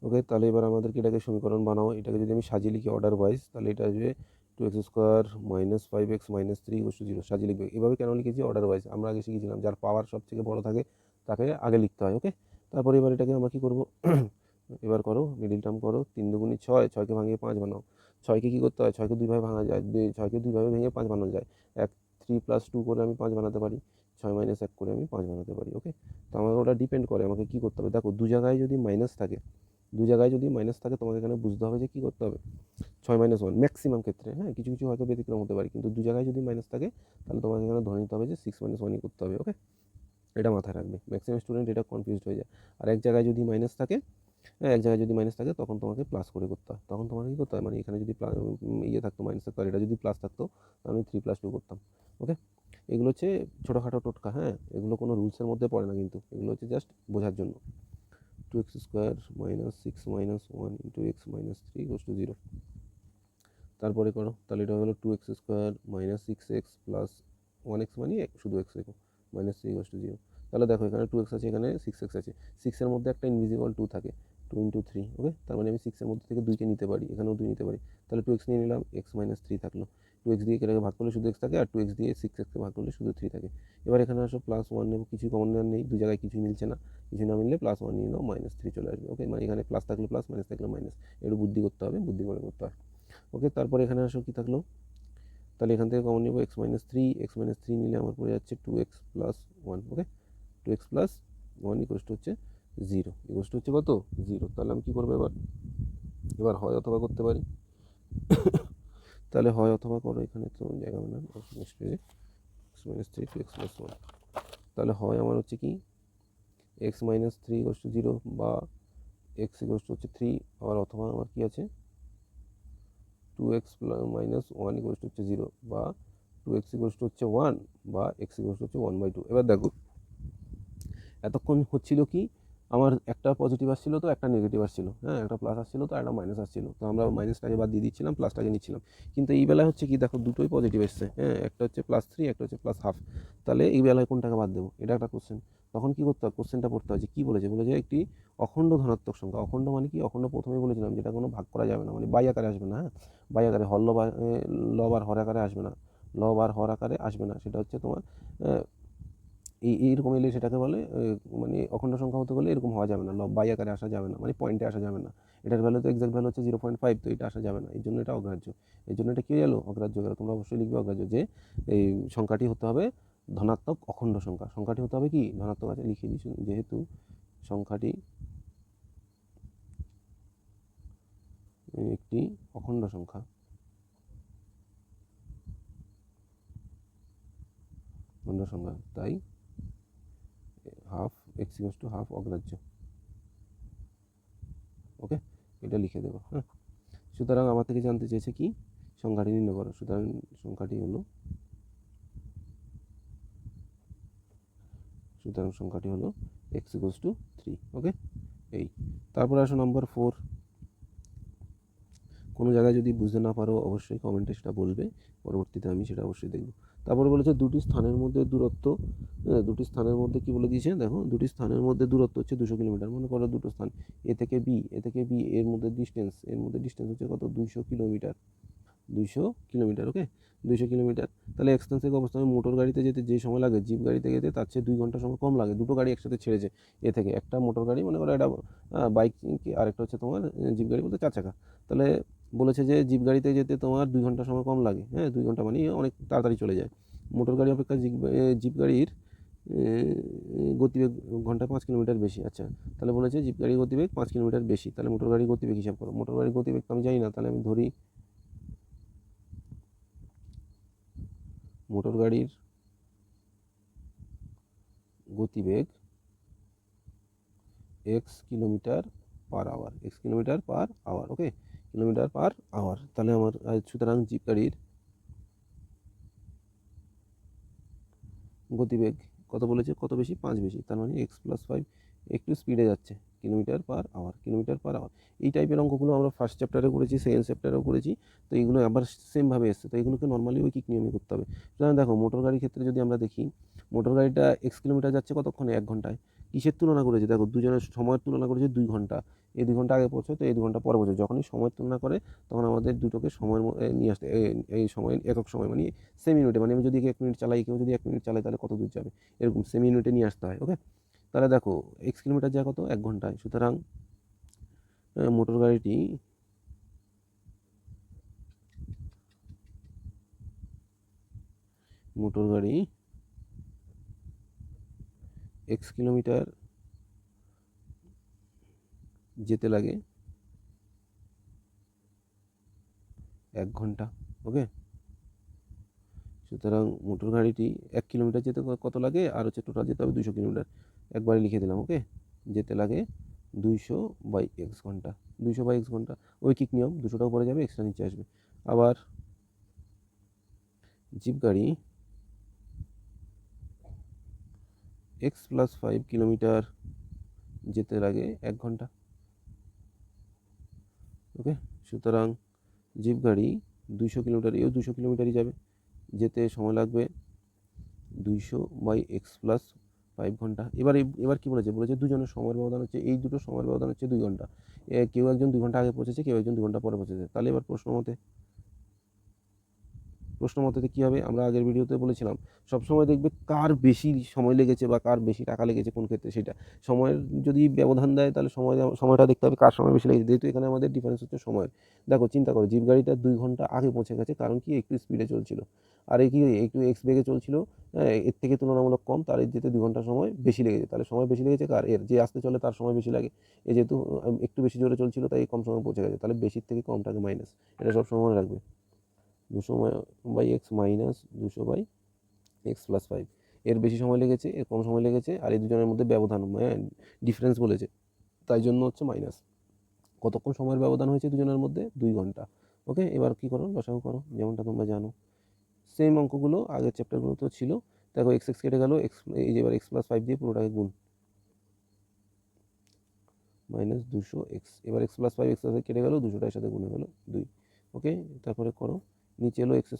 ওকে, তাহলে এবার আমাদেরকে এটাকে সমীকরণ বানাও। এটাকে যদি আমি সাজিয়ে লিখি অর্ডার ওয়াইজ, তাহলে এটা আসবে 2x² - 5x - 3 = 0। সাজিয়ে লিখবে। এভাবে কেন লিখেছি অর্ডার ওয়াইজ, আমরা আগে শিখেছিলাম যার পাওয়ার সব থেকে বড় থাকে তাকে আগে লিখতে হয়। ওকে, তারপরে এবার এটাকে আমরা কী করবো, এবার করো, মিডিল টার্ম করো, 3 দুগুণে 6, 6কে ভাঙিয়ে 5 বানাও। 6কে কী করতে হয়, 6কে 2 ভাগে ভাঙা যায়, 6কে 2 ভাগে ভেঙে 5 বানানো যায়। 3 + 2 করে আমি 5 বানাতে পারি, 6 - 1 করে আমি 5 বানাতে পারি। ওকে, তো আমাকে ওটা ডিপেন্ড করে আমাকে কী করতে হবে। দেখো, দু জায়গায় যদি মাইনাস থাকে, তোমাকে এখানে বুঝতে হবে যে কী করতে হবে, 6 - 1 ম্যাক্সিমাম ক্ষেত্রে, হ্যাঁ, কিছু কিছু হয়তো ব্যতিক্রম হতে পারে, কিন্তু দু জায়গায় যদি মাইনাস থাকে তাহলে তোমাকে এখানে ধরে নিতে হবে যে 6 - 1ই করতে হবে। ওকে, এটা মাথায় রাখবে, ম্যাক্সিমাম স্টুডেন্ট এটা কনফিউজড হয়ে যায়। আর এক জায়গায় যদি মাইনাস থাকে, তখন তোমাকে প্লাস করে করতে হয়। তখন তোমাকে কী করতে হয়, মানে এখানে যদি থাকতো, মাইনাস থাকতো, আর এটা যদি প্লাস থাকতো, তাহলে আমি 3 + 2 করতাম। ওকে, এগুলো হচ্ছে ছোটোখাটো টোটকা, হ্যাঁ, এগুলো কোনো রুলসের মধ্যে পড়ে না, কিন্তু এগুলো হচ্ছে জাস্ট বোঝার জন্য। 2x² - 6 - 1 × x - 3 = 0। তারপরে করো, তাহলে এটা হলো 2x² - 6x + 1x, মানে শুধু x রেখো, -3 = 0। তাহলে দেখো, এখানে 2x আছে, এখানে 6x আছে, 6-এর মধ্যে একটা ইনভিজিবল 2 থাকে, 2 × 3। ওকে, তার মানে আমি 6-এর মধ্যে থেকে 2কে নিতে পারি, এখানেও 2 নিতে পারি। তাহলে 2x নিয়ে নিলাম, x - 3 থাকলো। 2x দিয়ে এটাকে ভাগ করলে শুধু x থাকে, আর 2x দিয়ে 6xকে ভাগ করলে শুধু 3 থাকে। এবার এখানে আসো, +1 নেব, কিছু কমন নেই, দু জায়গায় কিছুই মিলছে না, কিছু না মিললে +1 নিয়ে নাও, -3 চলে আসবে। ওকে, মানে এখানে প্লাস থাকলে প্লাস, মাইনাস থাকলে মাইনাস, একটু বুদ্ধি করতে হবে, বুদ্ধি করে করতে হয়। ওকে, তারপরে এখানে আসো, কী থাকলো, তাহলে এখান থেকে কমন নেব x - 3, x - 3 নিলে আমার পড়ে যাচ্ছে 2x + 1। ওকে, 2x + 1 হচ্ছে 0, হচ্ছে কত, 0। তাহলে আমি কী করবো, এবার হয় অথবা করতে পারি। তাহলে হয় অথবা করো, এখানে তো জায়গা হবে না, নেক্সট পেজে, x - 3 2x + 1। তাহলে হয় আমার হচ্ছে কি, x - 3 = 0, বা x হচ্ছে 3, আবার অথবা আমার কি আছে, 2x - 1 হচ্ছে 0, বা 2x হচ্ছে 1, বা x হচ্ছে 1/2। এবার দেখো, এতক্ষণ হচ্ছিল কি, আমার একটা পজিটিভ আসছিল তো একটা নেগেটিভ আসছিল, হ্যাঁ, একটা প্লাস আসছিল তো একটা মাইনাস আসছিল, তো আমরা মাইনাসটাকে বাদ দিয়ে দিচ্ছিলাম, প্লাসটাকে নিচ্ছিলাম। কিন্তু এই বেলায় হচ্ছে কি, দেখো, দুটোই পজিটিভ এসছে, হ্যাঁ, একটা হচ্ছে +3, একটা হচ্ছে +1/2। তাহলে এই বেলায় কোনটাকে বাদ দেবো, এটা একটা কোশ্চেন। তখন কী করতে হয়, কোশ্চেনটা পড়তে হয় যে কী বলেছে, একটি অখণ্ড ধনাত্মক সংখ্যা। অখণ্ড মানে কি, অখণ্ড প্রথমেই বলেছিলাম যেটা কোনো ভাগ করা যাবে না, মানে বাই আকারে আসবে না, হ্যাঁ, বাই আকারে, লব আর হর আকারে আসবে না, সেটা হচ্ছে তোমার এইরকম এলে সেটাকে বলে, মানে অখণ্ড সংখ্যা হতে গেলে এরকম হওয়া যাবে না, লব বাই আকারে আসা যাবে না, মানে পয়েন্টে আসা যাবে না। এটার ভ্যালু তো এক্সাক্ট ভ্যালু হচ্ছে 0.5, তো এটা আসা যাবে না, এই জন্য এটা অগ্রাহ্য। এই জন্য এটা কী হয়ে গেলো, অগ্রাহ্য গেল। তোমরা অবশ্যই লিখবে অগ্রাহ্য, যে এই সংখ্যাটি হতে হবে ধনাত্মক অখণ্ড সংখ্যা। সংখ্যাটি হতে হবে কি, ধনাত্মক আছে, লিখে দিচ্ছি, যেহেতু সংখ্যাটি একটি অখণ্ড সংখ্যা, তাই x = 1/2 অগ্রাহ্য। ওকে, এটা লিখে দেবো, হ্যাঁ। সুতরাং আমার থেকে জানতে চেয়েছে কি, সংখ্যাটি নির্ণয় করো। সুতরাং সংখ্যাটি হলো x = 3। ওকে, এই, তারপরে আসো নাম্বার 4। কোনো জায়গায় যদি বুঝতে না পারো অবশ্যই কমেন্টে সেটা বলবে, পরবর্তীতে আমি সেটা অবশ্যই দেখব। তারপরে বলেছে দুটি স্থানের মধ্যে দূরত্ব, দুটি স্থানের মধ্যে কি বলে দিয়েছে, দেখো, দুটি স্থানের মধ্যে দূরত্ব হচ্ছে 200 কিলোমিটার। মনে করো দুটো স্থান এ থেকে বি, এর মধ্যে ডিস্টেন্স, হচ্ছে কত, 200 কিলোমিটার। 200 কিলোমিটার। ওকে, 200 কিলোমিটার। তাহলে এক্সটেন্স থেকে অবস্থায় মোটর গাড়িতে যেতে যে সময় লাগে, জিপ গাড়িতে যেতে তার চেয়ে 2 ঘন্টা সময় কম লাগে। দুটো গাড়ি একসাথে ছেড়েছে এ থেকে, একটা মোটর গাড়ি, মনে করো একটা বাইক, আর একটা হচ্ছে তোমার জিপ গাড়ি বলতে 4 চাকা। তাহলে বলেছে যে জিপ গাড়িতে যেতে তোমার 2 ঘন্টা সময় কম লাগে, হ্যাঁ 2 ঘন্টা মানে অনেক তাড়াতাড়ি চলে যায়। মোটর গাড়ি অপেক্ষা জিপ গাড়ির গতিবেগ ঘন্টায় 5 কিলোমিটার বেশি। আচ্ছা, তাহলে বলেছে জিপ গাড়ির গতিবেগ 5 কিলোমিটার বেশি, তাহলে মোটর গাড়ির গতিবেগ হিসাব করো। মোটর গাড়ির গতিবেগ আমি জানি না, তাহলে আমি ধরি মোটর গাড়ির গতিবেগ X kilometre per hour, X kilometre per hour, okay, kilometre per hour. তাহলে আমার সুতরাং জিপ গাড়ির গতিবেগ কত বলেছে, কত বেশি, 5 বেশি, তার মানে x+5 একটু স্পিডে যাচ্ছে, kilometre per hour, kilometre per hour. এই টাইপের অঙ্কগুলো আমরা ফার্স্ট চ্যাপ্টারে করেছি, সেকেন্ড চ্যাপ্টারেও করেছি, তো এইগুলো আবার সেমভাবে এসছে, তো এগুলোকে নর্মালি ঐকিক নিয়মে করতে হবে। সুতরাং দেখো মোটর গাড়ির ক্ষেত্রে যদি আমরা দেখি, মোটর গাড়িটা x কিলোমিটার যাচ্ছে কতক্ষণে, 1 ঘন্টায়। কিসের তুলনা করেছে, দেখো দুজনের সময়ের তুলনা করেছে 2 ঘন্টা, এই 2 ঘন্টা আগে পৌঁছে, তো এই 2 ঘন্টা পরে পৌঁছে। যখনই সময়ের তুলনা করে তখন আমাদের দুটোকে সময়ের নিয়ে আসতে, এই সময় একক সময় মানে সেম ইউনিটে, মানে আমি যদি 1 মিনিট চালাই, কেউ যদি 1 মিনিট চালায় তাহলে কত দূর যাবে, এরকম সেম ইউনিটে নিয়ে আসতে হয়, ওকে। তাহলে দেখো x কিলোমিটার যায় কত, 1 ঘন্টায়, সুতরাং মোটর গাড়িটি x কিলোমিটার যেতে লাগে 1 ঘন্টা, ওকে। সুতরাং মোটর গাড়িটি 1 কিলোমিটার যেতে কত লাগে, আর হচ্ছে টোটাল যেতে হবে 200 কিলোমিটার, একবারে লিখে দিলাম, ওকে। যেতে লাগে 200/x ঘন্টা, 200/x ঘন্টা, ঐকিক নিয়ম, 200টাও পরে যাবে, এক্সট্রা নিচে আসবে। আবার জিপ গাড়ি x+5 কিলোমিটার যেতে লাগে 1 ঘন্টা, ওকে। সুতরাং জিপ গাড়ি 200 কিলোমিটার, এও 200 কিলোমিটারই যাবে, যেতে সময় লাগবে 200/x+5 ঘন্টা। এবার কি বলেছে, দুজনের সময়ের ব্যবধান হচ্ছে, এই দুটো সময়ের ব্যবধান হচ্ছে 2 ঘন্টা। কেউ একজন 2 ঘন্টা আগে পৌঁছেছে, কেউ একজন 2 ঘন্টা পরে পৌঁছেছে। তাহলে এবার প্রশ্ন মতে কী হবে, আমরা আগের ভিডিওতে বলেছিলাম সবসময় দেখবে কার বেশি সময় লেগেছে বা কার বেশি টাকা লেগেছে কোন ক্ষেত্রে, সেটা সময়ের যদি ব্যবধান দেয় তাহলে সময়টা দেখতে হবে কার সময় বেশি লেগেছে, যেহেতু এখানে আমাদের ডিফারেন্স হচ্ছে সময়ের। দেখো চিন্তা করো, জিপ গাড়িটা 2 ঘন্টা আগে পৌঁছে গেছে, কারণ কি একটু স্পিডে চলছিল, আর এই কি একটু এক্স বেগে চলছিল, এর থেকে তুলনামূলক কম, তার যেতে 2 ঘন্টা সময় বেশি লেগেছে। তাহলে সময় বেশি লেগেছে কার, এর যে আসতে চলে তার সময় বেশি লাগে, এ যেহেতু একটু বেশি জোরে চলছিল তাই কম সময় পৌঁছে গেছে, তাহলে বেশির থেকে কমটাকে মাইনাস, এটা সব সময় রাখবে। 200/x মাইনাস 200/x+5, এর বেশি সময় লেগেছে, এর কম সময় লেগেছে, আর এই দুজনের মধ্যে ব্যবধান ডিফারেন্স বলেছে, তাই জন্য হচ্ছে মাইনাস। কতক্ষণ সময়ের ব্যবধান হয়েছে দুজনের মধ্যে, 2 ঘন্টা, ওকে। এবার কি করো, লসাগু করো, যেমনটা তোমরা জানো, সেম অঙ্কগুলো আগের চ্যাপ্টারগুলোতেও ছিল। দেখো x কেটে গেল, এই যে এবার x+5 দিয়ে পুরোটাকে গুণ, -200x, এবার x+5 কেটে গেল, 200টার সাথে গুণে গেল 2, ওকে। তারপরে করো, নিচে হলো x²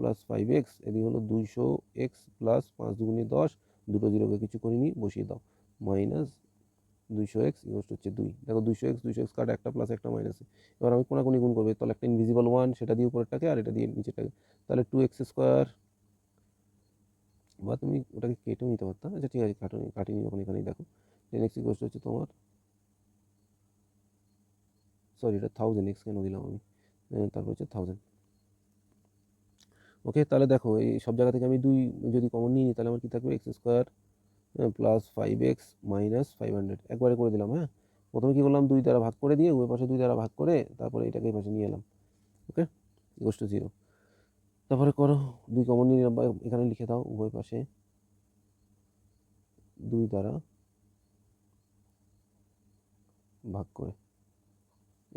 + 5x, এদিকে হলো 200x প্লাস 5 দুগুণে 10, দুটো জিরোকে কিছু করিনি, বসিয়ে দাও, -200x হচ্ছে 2। দেখো 200x কাট, একটা প্লাস একটা মাইনাসে, এবার আমি কোনাকুনি গুণ করবে, তাহলে একটা ইনভিজিবল 1 সেটা দিয়ে উপরেরটাকে, আর এটা দিয়ে নিচেরটাকে, তাহলে 2x², বা তুমি ওটাকে কেটেও নিতে পারতাম, আচ্ছা ঠিক আছে, কাটিনি যখন এখানেই দেখো 10x হচ্ছে তোমার, সরি এটা 1000x কেন দিলাম আমি, তারপর হচ্ছে 1000, ওকে। তাহলে দেখো এই সব জায়গা থেকে আমি 2 যদি কমন নিয়ে নিই, তাহলে আমার কি থাকবে, x² + 5x - 500, একবারে করে দিলাম, হ্যাঁ। প্রথমে কি করলাম, 2 দ্বারা ভাগ করে দিয়ে উভয় পাশে 2 দ্বারা ভাগ করে তারপরে এটাকে এই পাশে নিয়ে এলাম, ওকে, = 0। তারপরে করো, 2 কমন নিয়ে নিলাম, এখানে লিখে দাও উভয় পাশে 2 দ্বারা ভাগ করে।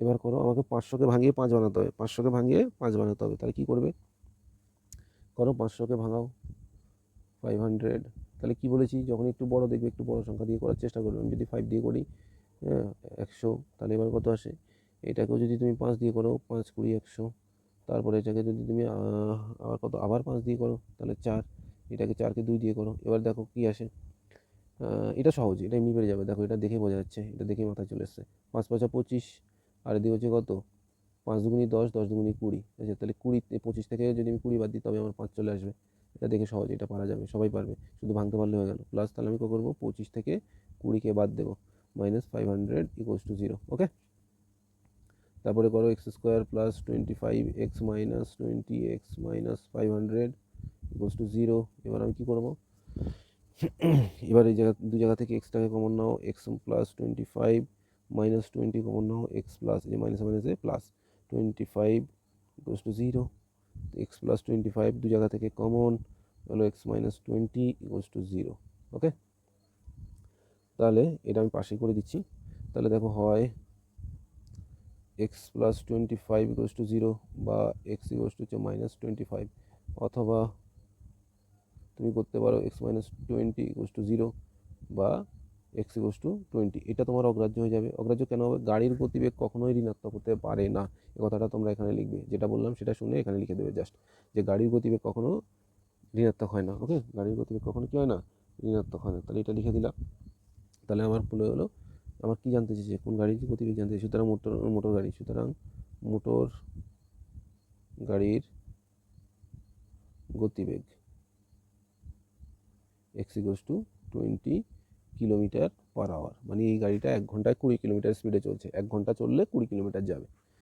এবার করো, আমাকে 500কে ভাঙিয়ে 5 বানাতে হবে, 500কে ভাঙিয়ে 5 বানাতে হবে, তাহলে কি করবে, করো 500কে ভাঙাও 500, তাহলে কি বলেছি, যখন একটু বড় দেখবে একটু বড় সংখ্যা দিয়ে করার চেষ্টা করবে। আমি যদি 5 দিয়ে করি, 100, তাহলে এবার কত আসে, এটাকেও যদি তুমি 5 দিয়ে করো, 5 × 20 100, তারপরে এটাকে যদি তুমি আবার কত, আবার 5 দিয়ে করো, তাহলে 4, এটাকে 4কে 2 দিয়ে করো, এবার দেখো কি আসে। এটা সহজ, এটা এমনি বেড়ে যাবে, দেখো এটা দেখে বোঝা যাচ্ছে, এটা দেখে মাথায় চলে এসছে, 5 × 5 = 25, আর এদিকে হচ্ছে কত, 5 দুগুণি 10, 10 দুগুণি 20, আচ্ছা তাহলে 25 থেকে যদি আমি 20 বাদ দিই তবে আমার 5 চলে আসবে। এটা দেখে সহজ, এটা পারা যাবে, সবাই পারবে, শুধু ভাঙতে পারলে হয়ে গেল। প্লাস তাহলে আমি কী করবো, 25 থেকে 20কে বাদ দেবো, -500 = 0, ওকে। তারপরে করো x square plus 25x minus 20x minus 500 equals to 0। এবার আমি কী করবো, এবার এই জায়গা দু জায়গা থেকে এক্সটাকে কমন নাও, এক্স প্লাস 25 মাইনাস 20 কমন নাও, এক্স প্লাস এই মাইনাস মাইনাসে plus 25 equals to 0। X plus 25 দু জায়গা থেকে কমন হলো এক্স মাইনাস 20 ইকুয়ালস টু 0। ওকে, তাহলে এটা আমি পাশে করে দিচ্ছি। তাহলে দেখো হয় এক্স প্লাস 25 ইকুয়ালস টু 0 বা এক্স ইকুয়ালস টু হচ্ছে মাইনাস 25, অথবা তুমি করতে পারো এক্স মাইনাস 20 ইকুয়ালস টু 0 বা এক্স ইকুয়ালস টু 20। এটা তোমার অগ্রাহ্য হয়ে যাবে। অগ্রাহ্য কেন হবে? গাড়ির গতিবেগ কখনোই ঋণাত্মক হতে পারে না, এ কথাটা তোমরা এখানে লিখবে। যেটা বললাম সেটা শুনে এখানে লিখে দেবে জাস্ট, যে গাড়ির গতিবেগ কখনো ঋণাত্মক হয় না। ওকে, গাড়ির গতিবেগ কখনো কী হয় না? ঋণাত্মক হয় না। তাহলে এটা লিখে দিলাম। তাহলে আমার ভুল হলো, আমার কি জানতে চেয়েছে? কোন গাড়ির গতিবেগ জানতে চেয়েছে। সুতরাং মোটর গাড়ি, সুতরাং মোটর গাড়ির গতিবেগ x equals to 20 kilometre per hour, মানে এই গাড়িটা 1 ঘন্টায় 20 কিলোমিটার স্পিডে চলছে, 1 ঘন্টা চললে 20 কিলোমিটার যাবে।